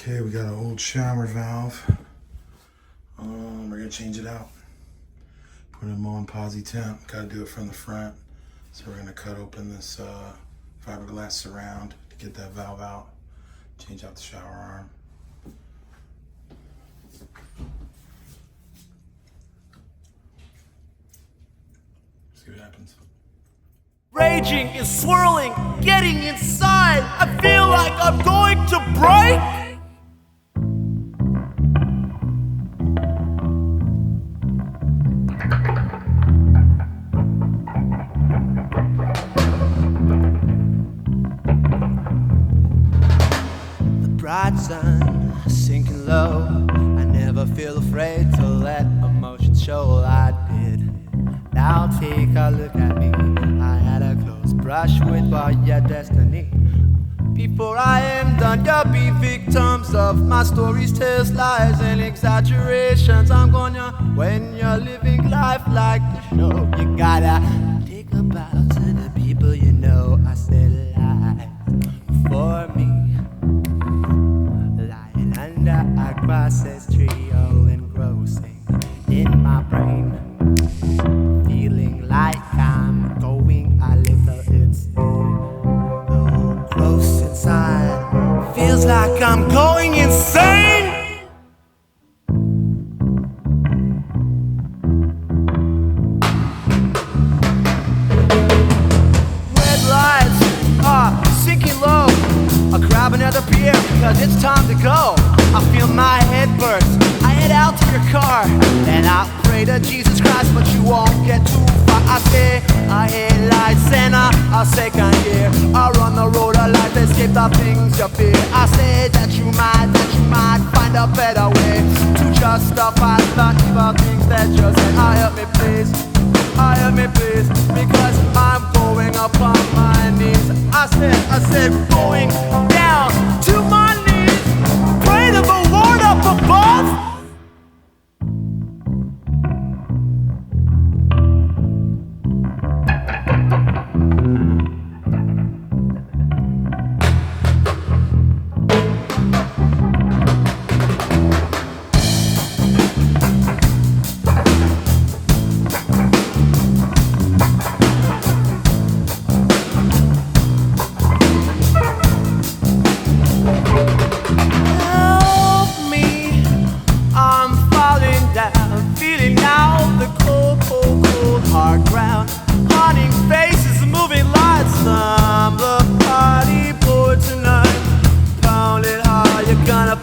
Okay, we got an old shower valve. We're gonna change it out. Put in Moen Posi-Temp. Gotta do it from the front. So we're gonna cut open this fiberglass surround to get that valve out. Change out the shower arm. See what happens. Raging and swirling, getting inside. I feel like I'm going to break. The bright sun sinking low. I never feel afraid to let emotions show. I did. Now take a look at me. I had a close brush with your destiny. Before I am done, you'll be victims of my stories, tales, lies, and exaggerations. I'm gonna, when you're living life like the show, you gotta take a bow to the people you know. I said lies for me, lying under a process tree, all engrossing in my brain. Feeling like I'm going a little insane. Though close inside, feels like I'm going insane. Red lights are sinking low. I'll grab another beer because it's time to go. I feel my head burst. I head out to your car and I pray to Jesus Christ, but you won't get too far. I say I hate lights and I'll second gear. I run the road of life, escape the things you fear. I say that you might find a better way to justify the evil things that you say. Help me please, help me please, because I'm going up on my knees. I said going down to my knees. Pray to the Lord up above.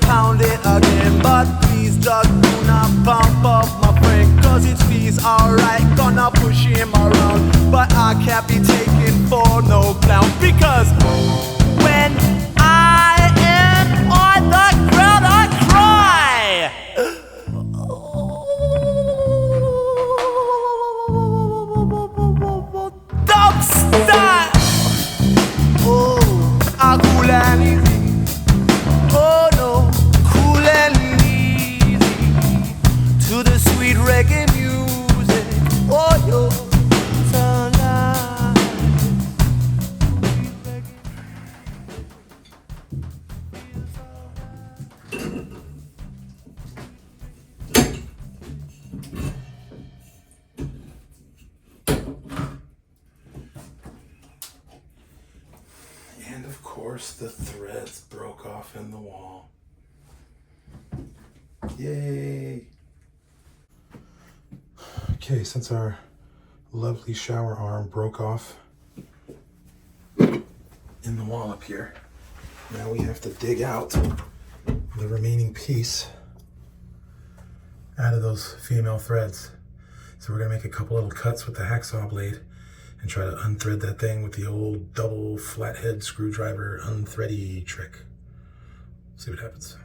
Pound it again, but please just do not pump up my friend, cause it's Fleas, alright, gonna push him around, but I can't be taken for no clown, because when I am on the ground I cry. Dump style. Oh, I'm cool and easy. Oh no, cool and easy to the sweet reggae music. Oh yo, And of course the threads broke off in the wall. Yay! Okay, since our lovely shower arm broke off in the wall up here, now we have to dig out the remaining piece out of those female threads. So we're gonna make a couple little cuts with the hacksaw blade and try to unthread that thing with the old double flathead screwdriver unthready trick. See what happens.